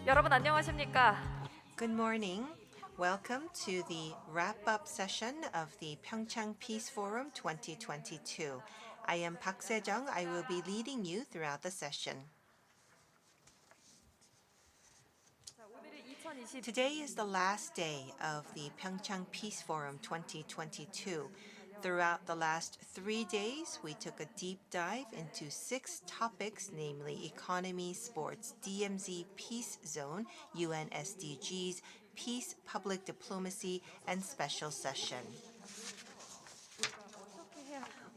여러분 안녕하십니까? Good morning. Welcome to the wrap-up session of the PyeongChang Peace Forum 2022. I am Park Se-jung. I will be leading you throughout the session. Today is the last day of the PyeongChang Peace Forum 2022. Throughout the last 3 days, we took a deep dive into 6 topics, namely economy, sports, DMZ, peace zone, UN SDGs, peace, public diplomacy, and special session.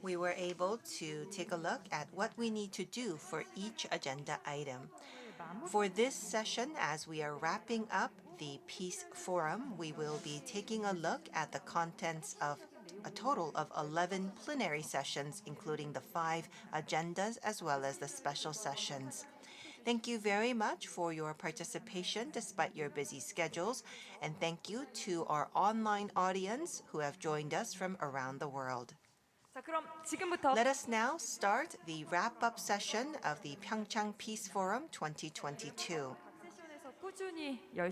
We were able to take a look at what we need to do for each agenda item. For this session, as we are wrapping up the Peace Forum, we will be taking a look at the contents of a total of 11 plenary sessions, including the 5 agendas as well as the special sessions. Thank you very much for your participation despite your busy schedules, and thank you to our online audience who have joined us from around the world. Let us now start the wrap-up session of the PyeongChang Peace Forum 2022.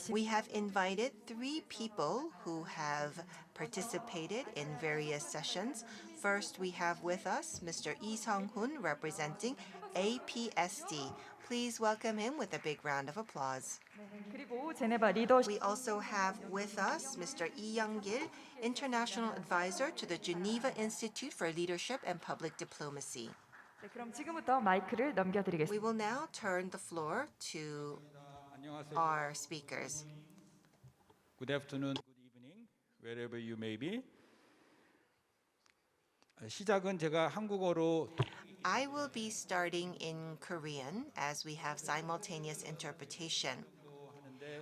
We have invited 3 people who have participated in various sessions. First, we have with us Mr. Lee Sung-hoon representing APSD. Please welcome him with a big round of applause. We also have with us Mr. Lee Young-gil, International Advisor to the Geneva Institute for Leadership and Public Diplomacy. We will now turn the floor to our speakers. Good afternoon, good evening, wherever you may be. 시작은 제가 한국어로 I will be starting in Korean as we have simultaneous interpretation.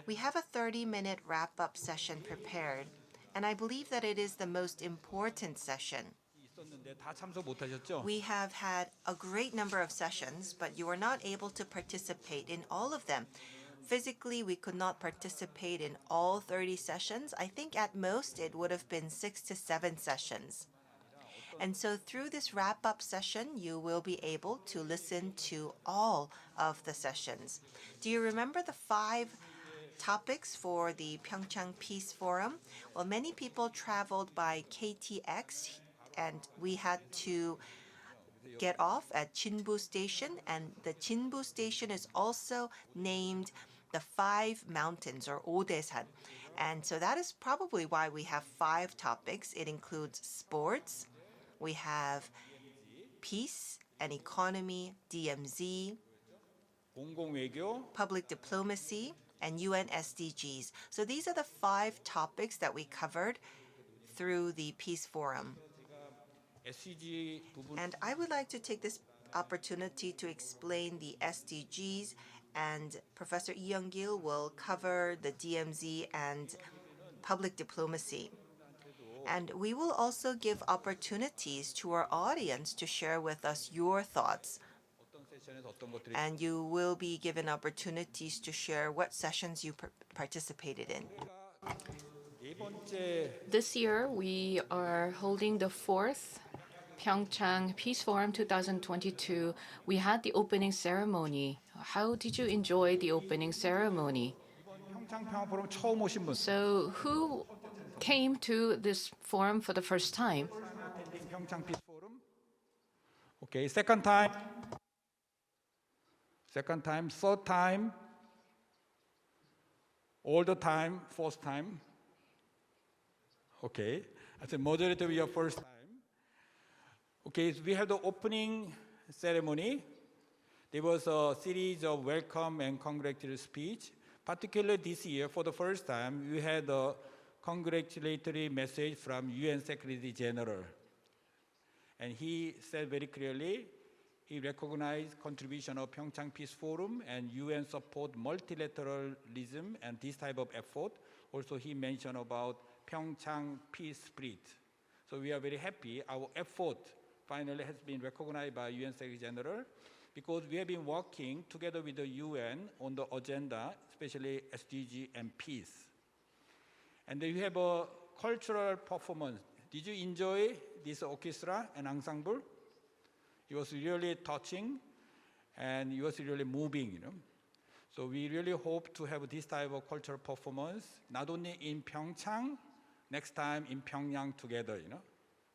We have a 30-minute wrap-up session prepared, and I believe that it is the most important session. 있었는데 다 참석 못하셨죠? We have had a great number of sessions, but you were not able to participate in all of them. Physically, we could not participate in all 30 sessions. I think at most it would have been 6 to 7 sessions. And so through this wrap-up session, you will be able to listen to all of the sessions. Do you remember the 5 topics for the PyeongChang Peace Forum? Well, many people traveled by KTX, and we had to get off at Jinbu Station, and the Jinbu Station is also named the 5 mountains, or Odaesan. And so that is probably why we have 5 topics. It includes sports, we have peace and economy, DMZ, 공공외교, public diplomacy, and UN SDGs. So these are the 5 topics that we covered through the Peace Forum. SCG 부분 And I would like to take this opportunity to explain the SDGs, and Professor Lee Young-gil will cover the DMZ and public diplomacy. And we will also give opportunities to our audience to share with us your thoughts. 어떤 세션에서 어떤 것들이 And you will be given opportunities to share what sessions you participated in. 네 번째 This year, we are holding the 4th PyeongChang Peace Forum 2022. We had the opening ceremony. How did you enjoy the opening ceremony? 평창 평화 포럼 처음 오신 분. So, who came to this forum for the first time? 평창 피스 포럼. Okay, second time, third time, all the time, fourth time. Okay, I said majority of your first time. Okay, so we had the opening ceremony. There was a series of welcome and congratulatory speech. Particularly this year, for the first time, we had a congratulatory message from UN Secretary General. And he said very clearly, he recognized contribution of PyeongChang Peace Forum and UN support multilateralism and this type of effort. Also, he mentioned about PyeongChang Peace Spirit. So we are very happy our effort finally has been recognized by UN Secretary General, because we have been working together with the UN on the agenda, especially SDG and peace. And then we have a cultural performance. Did you enjoy this orchestra and ensemble? It was really touching, and it was really moving, So we really hope to have this type of cultural performance, not only in PyeongChang, next time in Pyongyang together,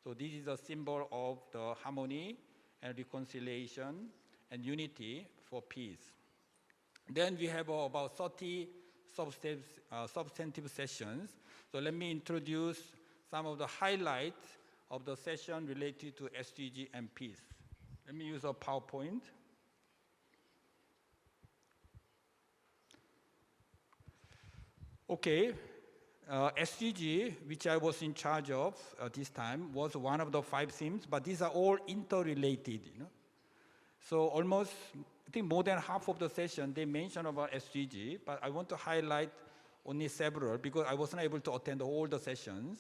So this is a symbol of the harmony and reconciliation and unity for peace. Then we have about 30 substantive sessions. So let me introduce some of the highlights of the session related to SDG and peace. Let me use a PowerPoint. Okay, SDG, which I was in charge of this time, was one of the 5 themes, but these are all interrelated, So almost, I think more than half of the session, they mention about SDG, but I want to highlight only several because I wasn't able to attend all the sessions.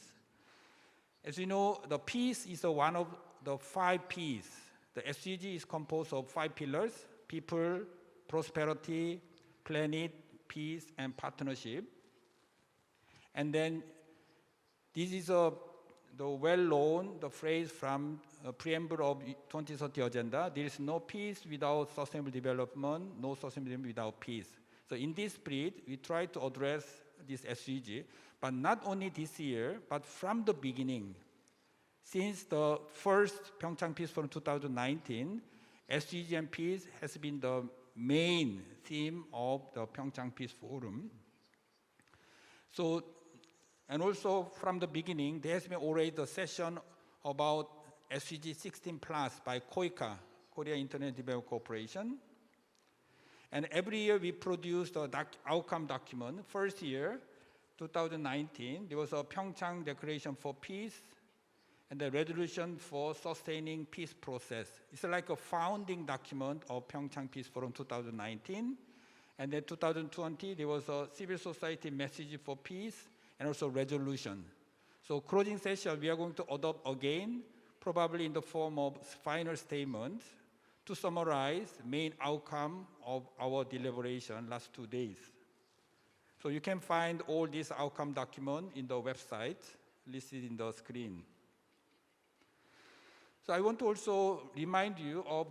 As you know, the peace is one of the 5 P's. The SDG is composed of 5 pillars: people, prosperity, planet, peace, and partnership. And then this is the well-known phrase from preamble of 2030 agenda. There is no peace without sustainable development, no sustainable development without peace. So in this spirit, we try to address this SDG, but not only this year, but from the beginning. Since the first PyeongChang Peace Forum 2019, SDG and peace has been the main theme of the PyeongChang Peace Forum. So, and also from the beginning, there has been already the session about SDG 16 plus by KOICA, Korea Internet Development Corporation. And every year we produce the outcome document. First year, 2019, there was a PyeongChang Declaration for Peace and the resolution for sustaining peace process. It's like a founding document of PyeongChang Peace Forum 2019. And then 2020, there was a civil society message for peace and also resolution. So closing session, we are going to adopt again, probably in the form of final statement to summarize main outcome of our deliberation last 2 days. So you can find all these outcome documents in the website listed in the screen. So I want to also remind you of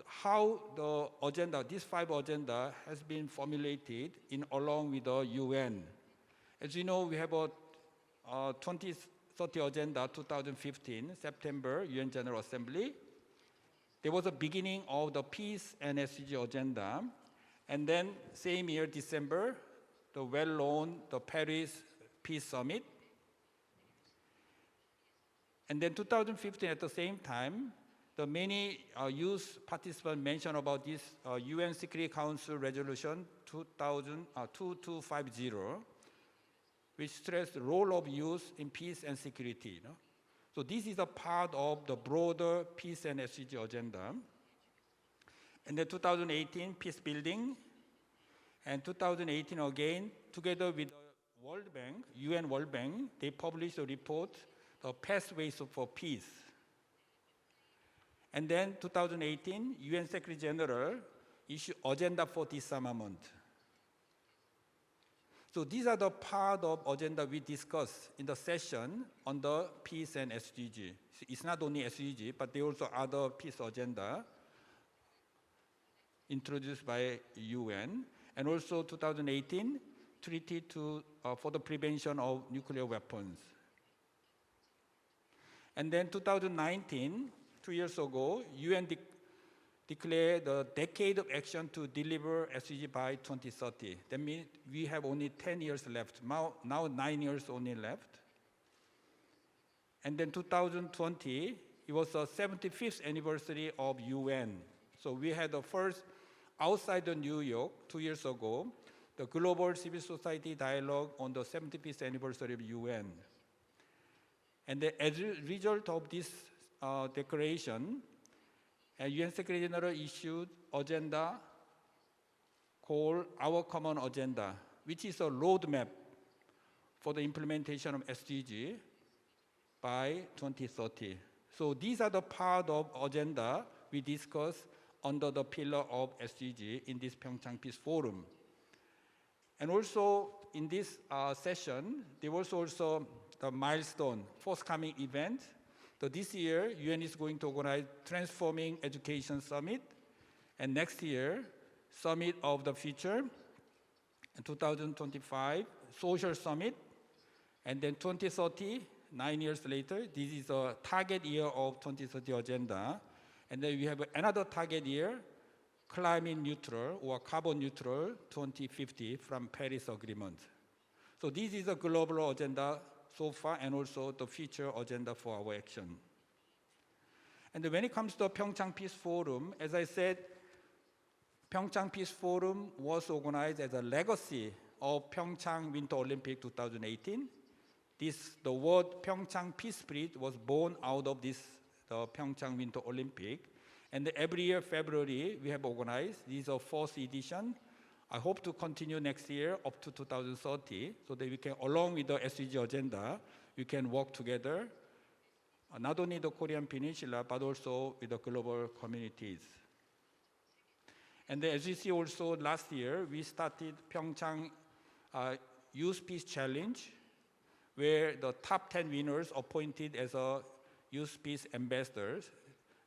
how the agenda, this 5 agenda has been formulated along with the UN. As you know, we have a 2030 agenda 2015, September, UN General Assembly. There was a beginning of the peace and SDG agenda. And then same year, December, the well-known, the Paris Peace Summit. And then 2015, at the same time, the many youth participants mentioned about this UN Security Council Resolution 2250, which stressed the role of youth in peace and security. So this is a part of the broader peace and SDG agenda. And then 2018, peace building. And 2018 again, together with the World Bank, UN World Bank, they published a report, The Pathways for Peace. And then 2018, UN Secretary General issued Agenda for Disarmament. So these are the part of agenda we discussed in the session on the peace and SDG. It's not only SDG, but there are also other peace agenda introduced by UN. And also 2018, Treaty for the Prevention of Nuclear Weapons. And then 2019, 2 years ago, UN declared the decade of action to deliver SDG by 2030. That means we have only 10 years left. Now 9 years only left. And then 2020, it was the 75th anniversary of UN. So we had the first, outside of New York, 2 years ago, the Global Civil Society Dialogue on the 75th anniversary of UN. And as a result of this declaration, UN Secretary General issued agenda called Our Common Agenda, which is a roadmap for the implementation of SDG by 2030. So these are the part of agenda we discussed under the pillar of SDG in this PyeongChang Peace Forum. And also in this session, there was also the milestone, forthcoming event. So this year, UN is going to organize Transforming Education Summit. And next year, Summit of the Future, and 2025 Social Summit, and then 2030, 9 years later, this is a target year of 2030 agenda. And then we have another target year, climate neutral or carbon neutral 2050 from Paris Agreement. So this is a global agenda so far and also the future agenda for our action. And when it comes to PyeongChang Peace Forum, as I said, PyeongChang Peace Forum was organized as a legacy of PyeongChang Winter Olympic 2018. The word PyeongChang Peace Spirit was born out of the PyeongChang Winter Olympic. And every year, February, we have organized. This is our fourth edition. I hope to continue next year up to 2030 so that we can, along with the SDG agenda, we can work together, not only the Korean Peninsula, but also with the global communities. And as you see also last year, we started PyeongChang Youth Peace Challenge, where the top 10 winners appointed as a Youth Peace ambassadors.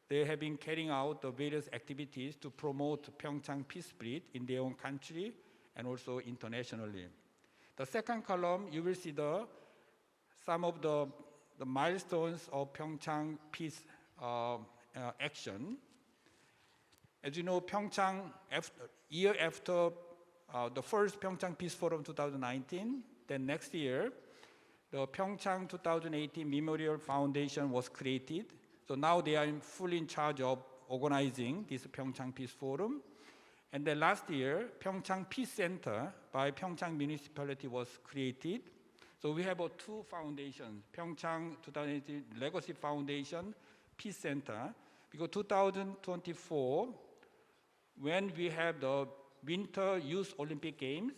They have been carrying out the various activities to promote PyeongChang peace spirit in their own country and also internationally. The second column, you will see some of the milestones of PyeongChang peace action. As you know, PyeongChang, year after the first PyeongChang Peace Forum 2019, then next year, the PyeongChang 2018 Memorial Foundation was created. So now they are fully in charge of organizing this PyeongChang Peace Forum. And then last year, PyeongChang Peace Center by PyeongChang Municipality was created. So we have two foundations, PyeongChang 2018 Legacy Foundation, Peace Center, because 2024, when we have the Winter Youth Olympic Games,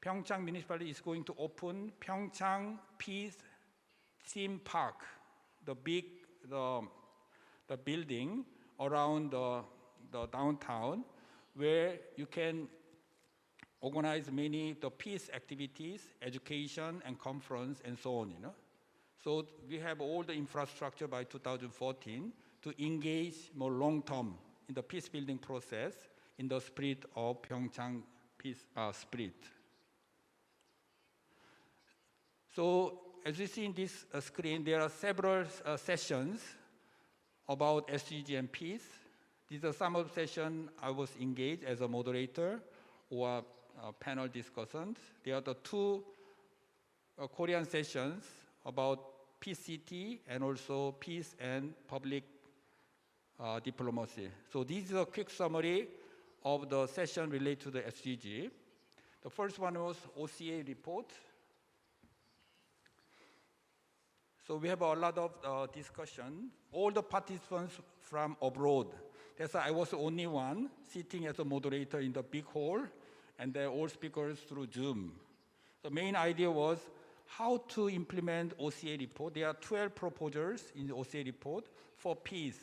PyeongChang Municipality is going to open PyeongChang Peace Theme Park, the building around the downtown, where you can organize many the peace activities, education and conference and so on. So we have all the infrastructure by 2014 to engage more long-term in the peace building process in the spirit of PyeongChang peace spirit. So as you see in this screen, there are several sessions about SDG and peace. These are some of the sessions I was engaged as a moderator or panel discussions. There are the two Korean sessions about peace city and also peace and public diplomacy. So this is a quick summary of the session related to the SDG. The first one was OCA report. So we have a lot of discussion. All the participants from abroad. That's why I was the only one sitting as a moderator in the big hall, and they're all speakers through Zoom. The main idea was how to implement OCA report. There are 12 proposals in the OCA report for peace,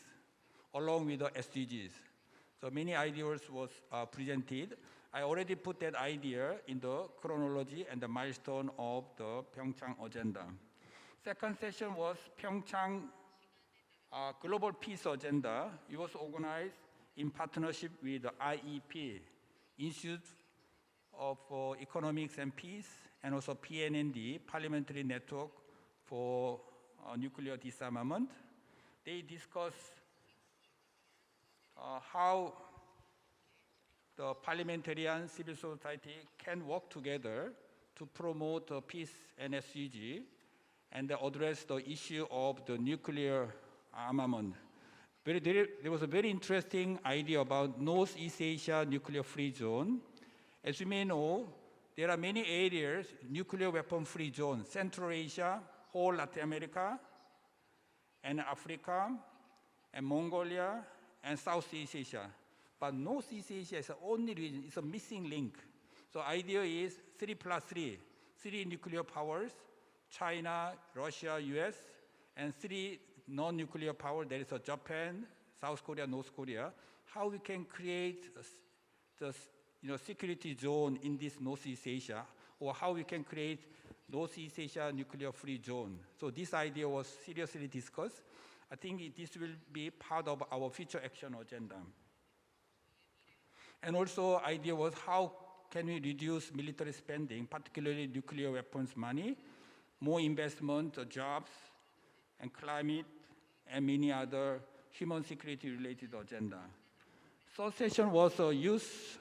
along with the SDGs. So many ideas was presented. I already put that idea in the chronology and the milestone of the PyeongChang agenda. Second session was PyeongChang Global Peace Agenda. It was organized in partnership with the IEP, Institute of Economics and Peace, and also PNND, Parliamentary Network for Nuclear Disarmament. They discussed how the parliamentarian civil society can work together to promote peace and SDG and address the issue of the nuclear armament. There was a very interesting idea about Northeast Asia nuclear-free zone. As you may know, there are many areas, nuclear weapon-free zone, Central Asia, whole Latin America, and Africa, and Mongolia, and Southeast Asia. But Northeast Asia is the only region, it's a missing link. So idea is 3+3, 3 nuclear powers, China, Russia, US, and 3 non-nuclear powers, there is Japan, South Korea, North Korea. How we can create the security zone in this Northeast Asia, or how we can create Northeast Asia nuclear-free zone. So this idea was seriously discussed. I think this will be part of our future action agenda. And also, idea was how can we reduce military spending, particularly nuclear weapons money, more investment, jobs, and climate, and many other human security-related agenda. Third session was a youth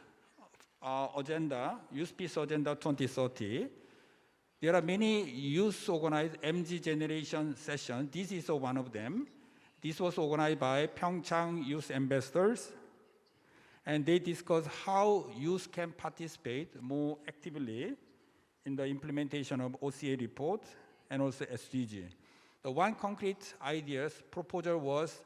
agenda, Youth Peace Agenda 2030. There are many youth organized MG generation sessions. This is one of them. This was organized by PyeongChang youth ambassadors, and they discuss how youth can participate more actively in the implementation of OCA report and also SDG. The one concrete proposal was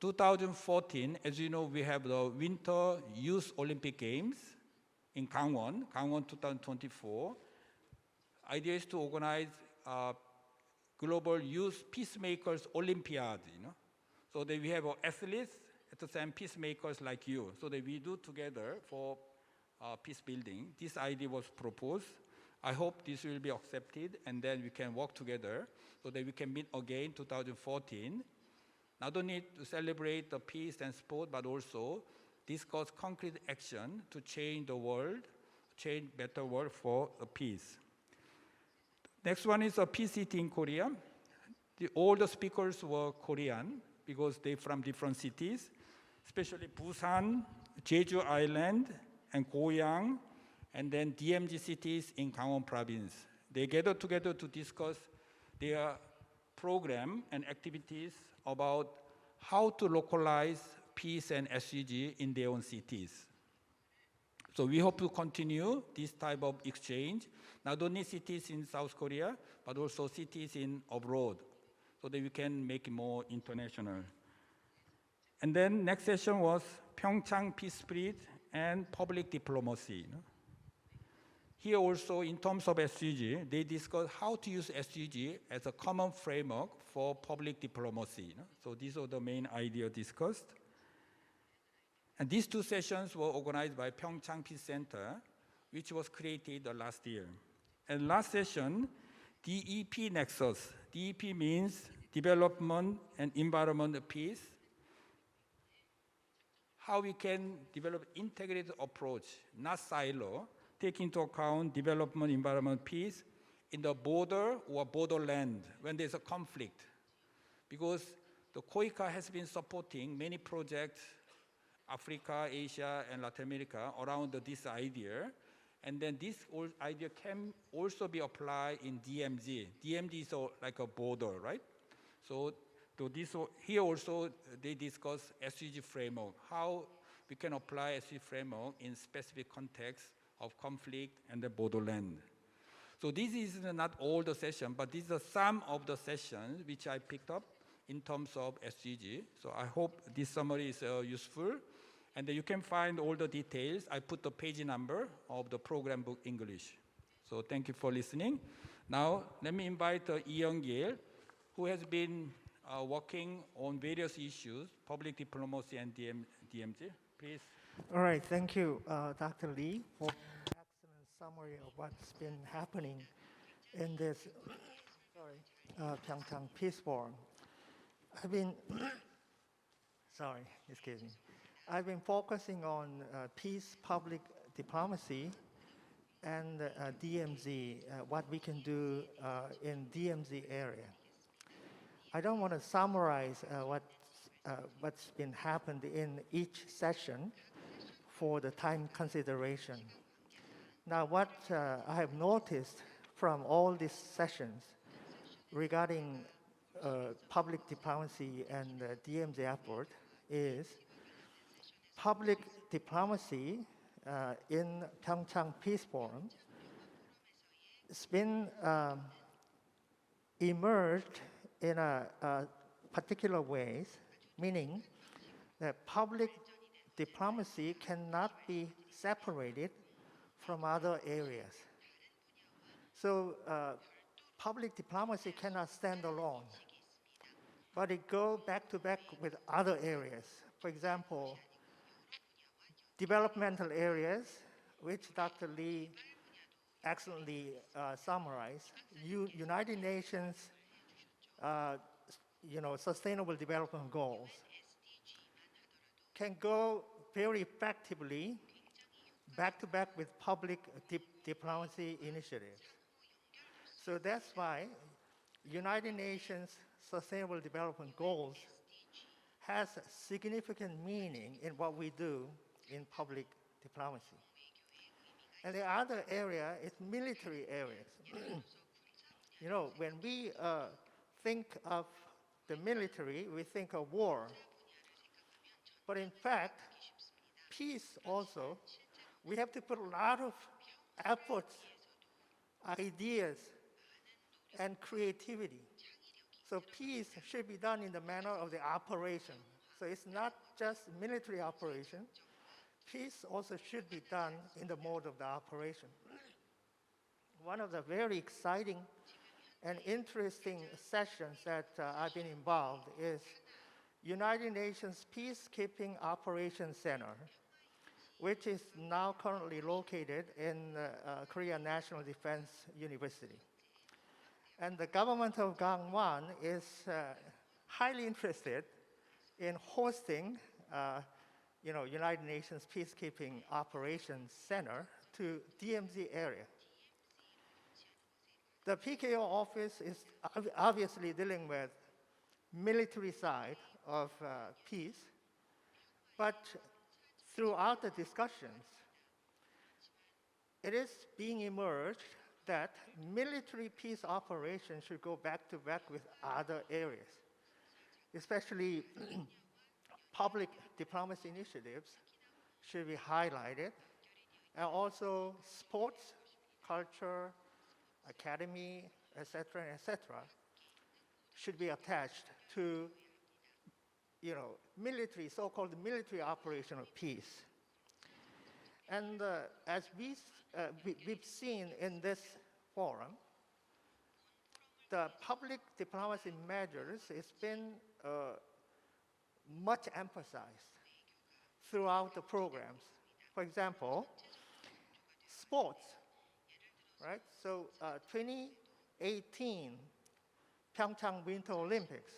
2014, as you know, we have the Winter Youth Olympic Games in Gangwon 2024. Idea is to organize global youth peacemakers Olympiad, so that we have athletes at the same peacemakers like you, so that we do together for peace building. This idea was proposed. I hope this will be accepted, and then we can work together so that we can meet again 2014. Not only to celebrate the peace and sport, but also discuss concrete action to change the world, change better world for peace. Next one is a peace city in Korea. All the speakers were Korean because they're from different cities, especially Busan, Jeju Island, and Goyang, and then DMZ cities in Gangwon province. They gathered together to discuss their program and activities about how to localize peace and SDG in their own cities. So we hope to continue this type of exchange, not only cities in South Korea, but also cities in abroad, so that we can make it more international. And then next session was PyeongChang Peace Spirit and Public Diplomacy. Here also, in terms of SDG, they discuss how to use SDG as a common framework for public diplomacy. So these are the main ideas discussed. And these two sessions were organized by PyeongChang Peace Center, which was created last year. And last session, DEP Nexus. DEP means Development and Environment Peace. How we can develop integrated approach, not silo, take into account development, environment, peace in the border or borderland when there's a conflict. Because the COICA has been supporting many projects, Africa, Asia, and Latin America around this idea. And then this idea can also be applied in DMZ. DMZ is like a border, right? So here also they discuss SDG framework, how we can apply SDG framework in specific context of conflict and the borderland. So this is not all the session, but these are some of the sessions which I picked up in terms of SDG. So I hope this summary is useful. And you can find all the details. I put the page number of the program book English. So thank you for listening. Now let me invite Lee Young-gil, who has been working on various issues, public diplomacy and DMZ. Please. All right, thank you, Dr. Lee, for an excellent summary of what's been happening in this PyeongChang Peace Forum. I've been, I've been focusing on peace, public diplomacy, and DMZ, what we can do in DMZ area. I don't want to summarize what's been happened in each session for the time consideration. Now, what I have noticed from all these sessions regarding public diplomacy and DMZ effort is public diplomacy in PyeongChang Peace Forum has been emerged in a particular ways, meaning that public diplomacy cannot be separated from other areas. So public diplomacy cannot stand alone, but it goes back to back with other areas. For example, developmental areas, which Dr. Lee excellently summarized, United Nations Sustainable Development Goals can go very effectively back to back with public diplomacy initiatives. So that's why United Nations Sustainable Development Goals has significant meaning in what we do in public diplomacy. And the other area is military areas. When we think of the military, we think of war. But in fact, peace also, we have to put a lot of efforts, ideas, and creativity. So peace should be done in the manner of the operation. So it's not just military operation. Peace also should be done in the mode of the operation. One of the very exciting and interesting sessions that I've been involved is United Nations Peacekeeping Operations Center, which is now currently located in Korea National Defense University. And the government of Gangwon is highly interested in hosting United Nations Peacekeeping Operations Center to DMZ area. The PKO office is obviously dealing with military side of peace, but throughout the discussions, it is being emerged that military peace operations should go back to back with other areas, especially public diplomacy initiatives should be highlighted, and also sports, culture, academy, etc., should be attached to, military, so-called military operation of peace. And as we've seen in this forum, the public diplomacy measures has been much emphasized throughout the programs. For example, sports, right? So 2018 PyeongChang Winter Olympics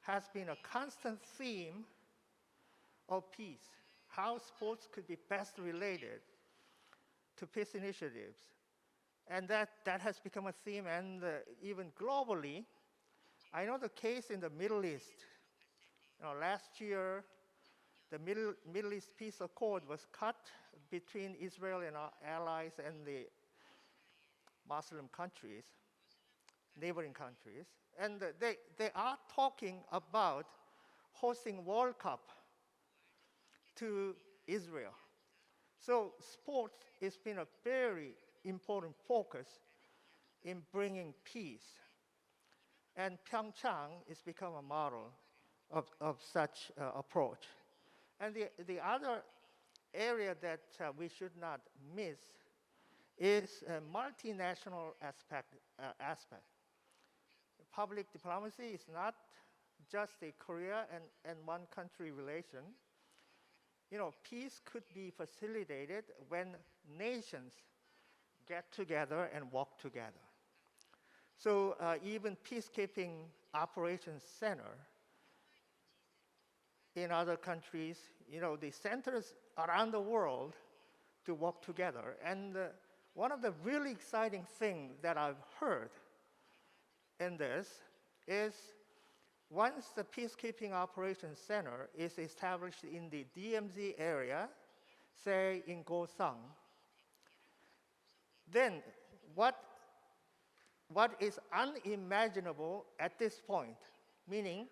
has been a constant theme of peace, how sports could be best related to peace initiatives. And that has become a theme, and even globally, I know the case in the Middle East. Last year, the Middle East Peace Accord was cut between Israel and our allies and the Muslim countries, neighboring countries. And they are talking about hosting World Cup to Israel. So sports has been a very important focus in bringing peace. And PyeongChang has become a model of such approach. And the other area that we should not miss is a multinational aspect. Public diplomacy is not just a Korea and one country relation. Peace could be facilitated when nations get together and work together. So even peacekeeping operations center in other countries, the centers around the world to work together. And one of the really exciting things that I've heard in this is once the Peacekeeping Operations Center is established in the DMZ area, say in Goseong, then what is unimaginable at this point, meaning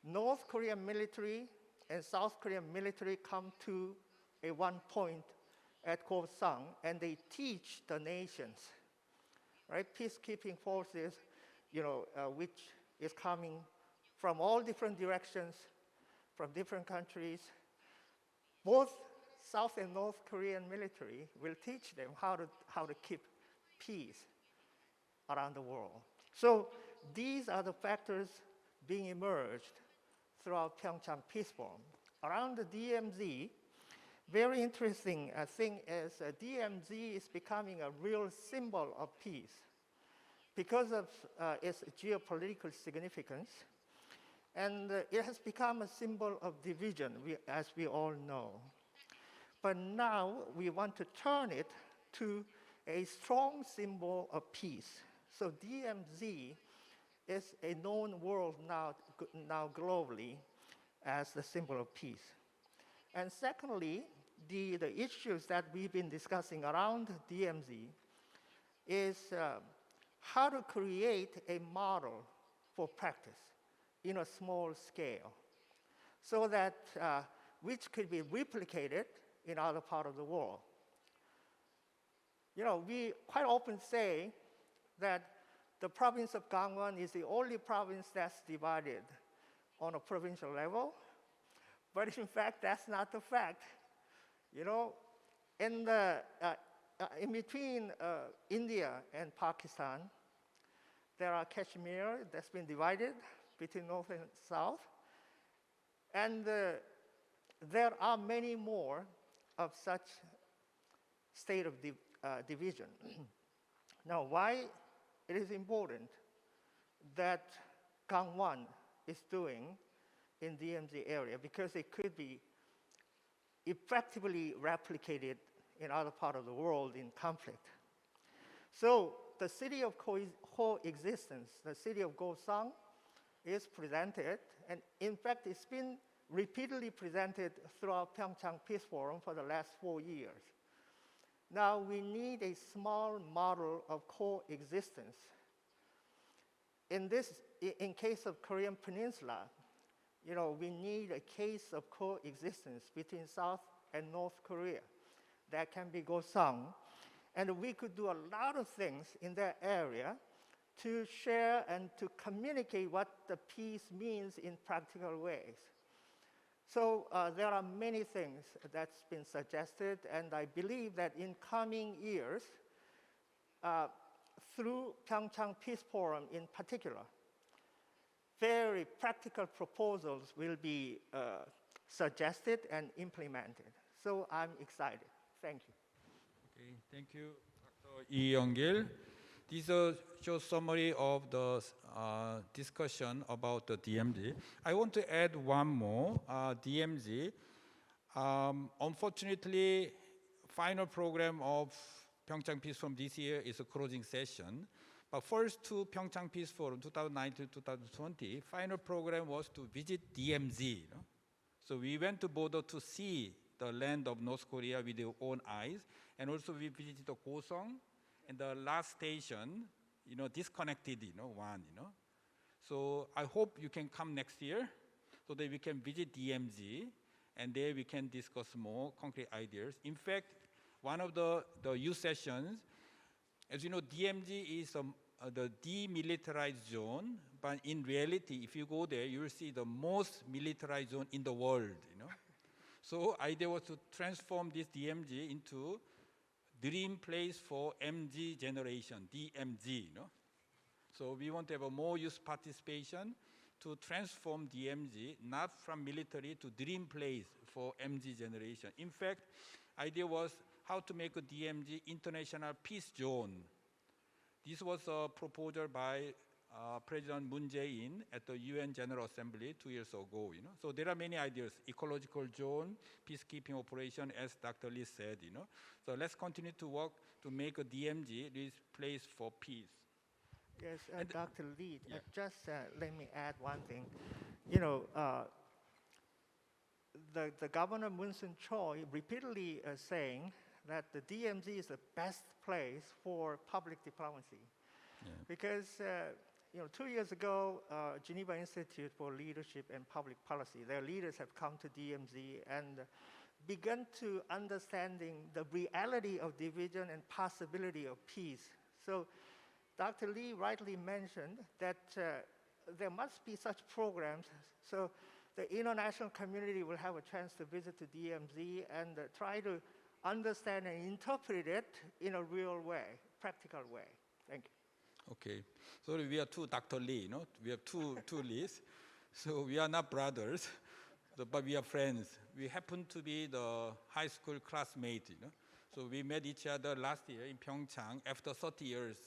North Korean military and South Korean military come to a one point at Goseong, and they teach the nations, right? Peacekeeping forces, which is coming from all different directions, from different countries. Both South and North Korean military will teach them how to keep peace around the world. So these are the factors being emerged throughout PyeongChang Peace Forum. Around the DMZ, very interesting thing is DMZ is becoming a real symbol of peace because of its geopolitical significance. And it has become a symbol of division, as we all know. but now we want to turn it to a strong symbol of peace. So DMZ is a known world now globally as the symbol of peace. And secondly, the issues that we've been discussing around DMZ is how to create a model for practice in a small scale so that which could be replicated in other parts of the world. You know, we quite often say that the province of Gangwon is the only province that's divided on a provincial level, but in fact, that's not the fact. You know, in between India and Pakistan, there are Kashmir that's been divided between north and south, and there are many more of such state of division. Now, why it is important that Gangwon is doing in DMZ area? Because it could be effectively replicated in other parts of the world in conflict. So the city of coexistence, the city of Gosang, is presented, and in fact, it's been repeatedly presented throughout PyeongChang Peace Forum for the last 4 years. Now we need a small model of coexistence. In case of Korean Peninsula, you know, we need a case of coexistence between South and North Korea that can be Gosang. And we could do a lot of things in that area to share and to communicate what the peace means in practical ways. So there are many things that's been suggested, and I believe that in coming years, through PyeongChang Peace Forum in particular, very practical proposals will be suggested and implemented. So I'm excited. Thank you. Okay, thank you, Dr. Lee Young-gil. This is a short summary of the discussion about the DMZ. I want to add one more, DMZ. Unfortunately, final program of PyeongChang Peace Forum this year is a closing session. But first to PyeongChang Peace Forum 2019-2020, final program was to visit DMZ. You know? So we went to border to see the land of North Korea with our own eyes, and also we visited the Gosong, and the last station, you know, disconnected, you know, one, you know. So I hope you can come next year so that we can visit DMZ, and there we can discuss more concrete ideas. In fact, one of the youth sessions, as you know, DMZ is the demilitarized zone, but in reality, if you go there, you will see the most militarized zone in the world, you know. So idea was to transform this DMZ into dream place for MG generation, DMZ, you know. So we want to have a more youth participation to transform DMZ, not from military to dream place for MG generation. In fact, idea was how to make a DMZ international peace zone. This was a proposal by President Moon Jae-in at the UN General Assembly 2 years ago. You know? So there are many ideas, ecological zone, peacekeeping operation, as Dr. Lee said. You know? So let's continue to work to make a DMZ this place for peace. Yes, Dr. Lee, yeah. Just let me add one thing. You know, the Governor Moon Choi repeatedly saying that the DMZ is the best place for public diplomacy. Yeah. Because you know, 2 years ago, Geneva Institute for Leadership and Public Policy, their leaders have come to DMZ and begun to understanding the reality of division and possibility of peace. So Dr. Lee rightly mentioned that there must be such programs so the international community will have a chance to visit the DMZ and try to understand and interpret it in a real way, practical way. Thank you. Okay, so we are two Dr. Lee, you know? We have two Lees. So we are not brothers, but we are friends. We happen to be the high school classmates, you know? So we met each other last year in PyeongChang after 30 years,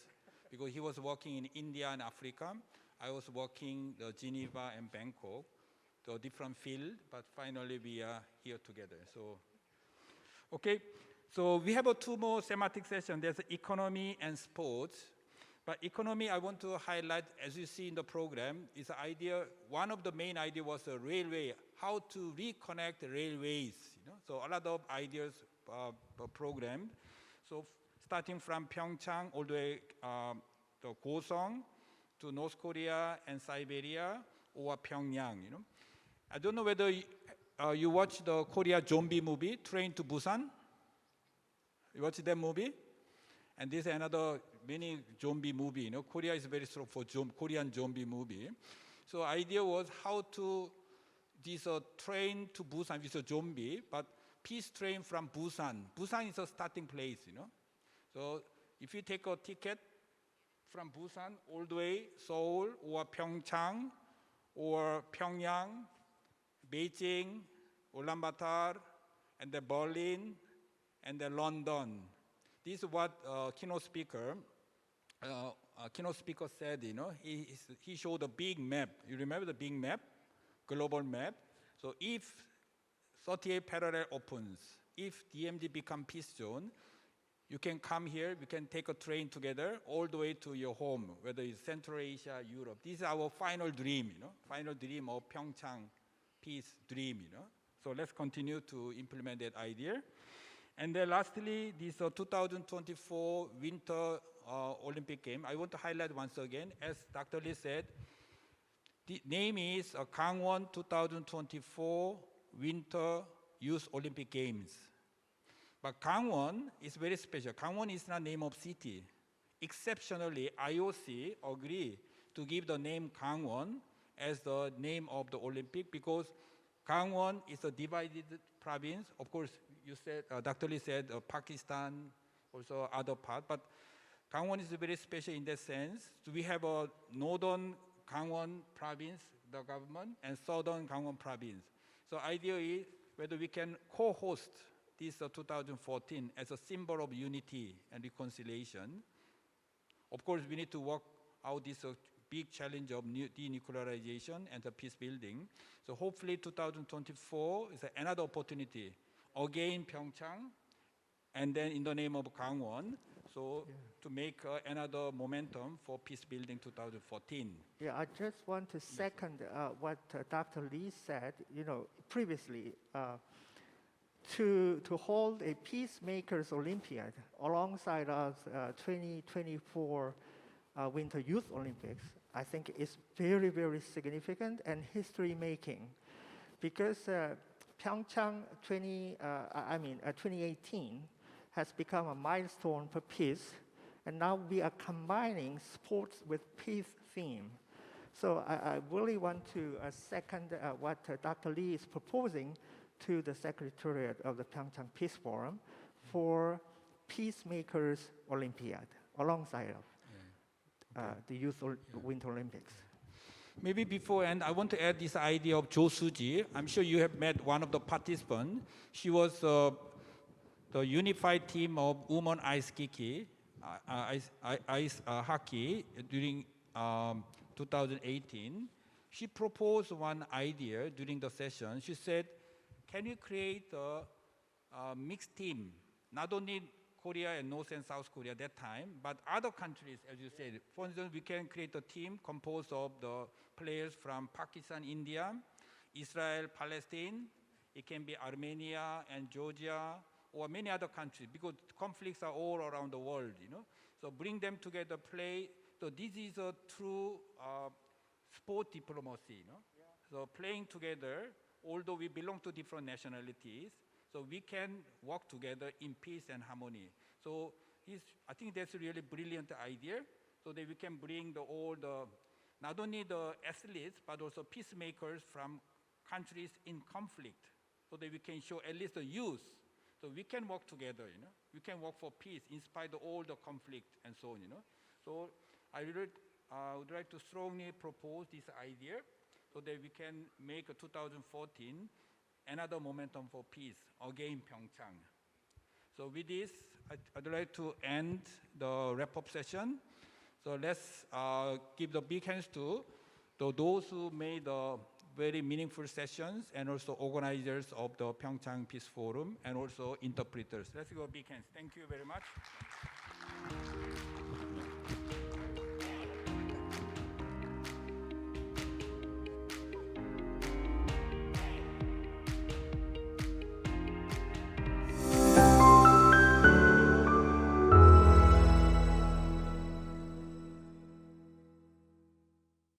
because he was working in India and Africa. I was working in Geneva and Bangkok, the different field, but finally we are here together. So, Okay, so we have two more thematic sessions. There's economy and sports. But economy, I want to highlight, as you see in the program, is the idea. One of the main ideas was a railway, how to reconnect the railways. So a lot of ideas programmed. So starting from PyeongChang all the way to Gosong, to North Korea and Siberia, or Pyongyang. I don't know whether you watch the Korea zombie movie, Train to Busan. You watch that movie? And this is another mini zombie movie. Korea is very strong for Korean zombie movie. So idea was how to this train to Busan with a zombie, but peace train from Busan. Busan is a starting place. So if you take a ticket from Busan all the way Seoul or PyeongChang or Pyongyang, Beijing, Ulaanbaatar, and then Berlin, and then London. This is what keynote speaker said. He showed a big map. You remember the big map, global map. So if 38 parallel opens, if DMZ become peace zone, you can come here. We can take a train together all the way to your home, whether it's Central Asia, Europe. This is our final dream. Final dream of PyeongChang peace dream. So let's continue to implement that idea. And then lastly, this 2024 Winter Olympic Game. I want to highlight once again, as Dr. Lee said, the name is Gangwon 2024 Winter Youth Olympic Games. But Gangwon is very special. Gangwon is not name of city. Exceptionally, IOC agreed to give the name Gangwon as the name of the Olympic because Gangwon is a divided province. Of course, you said, Dr. Lee said Pakistan, also other part, but Gangwon is very special in that sense. So we have a northern Gangwon province, the government, and southern Gangwon province. So idea is whether we can co-host this 2014 as a symbol of unity and reconciliation. Of course, we need to work out this big challenge of denuclearization and the peace building. So hopefully 2024 is another opportunity. Again, PyeongChang, and then in the name of Gangwon, so to make another momentum for peace building 2014. Yeah, I just want to second what Dr. Lee said. Previously, to hold a peacemakers Olympiad alongside us 2024 Winter Youth Olympics, I think is very, very significant and history making, because PyeongChang 2018 has become a milestone for peace, and now we are combining sports with peace theme. So I really want to second what Dr. Lee is proposing to the Secretariat of the PyeongChang Peace Forum for Peacemakers Olympiad alongside of the Youth Winter Olympics. Maybe beforehand, I want to add this idea of Jo Suji. I'm sure you have met one of the participants. She was the unified team of women ice hockey during 2018. She proposed one idea during the session. She said, can you create a mixed team, not only Korea and North and South Korea at that time, but other countries, as you said. For instance, we can create a team composed of the players from Pakistan, India, Israel, Palestine. It can be Armenia and Georgia, or many other countries, because conflicts are all around the world, So bring them together, play. So this is a true sport diplomacy, So playing together, although we belong to different nationalities, so we can work together in peace and harmony. So I think that's a really brilliant idea, so that we can bring not only the athletes, but also peacemakers from countries in conflict, so that we can show at least the youth. So we can work together, We can work for peace in spite of all the conflict and so on, So I would like to strongly propose this idea, so that we can make 2014 another momentum for peace, again PyeongChang. So with this, I'd like to end the wrap-up session. So let's give the big hands to those who made the very meaningful sessions, and also organizers of the PyeongChang Peace Forum, and also interpreters. Let's go big hands. Thank you very much.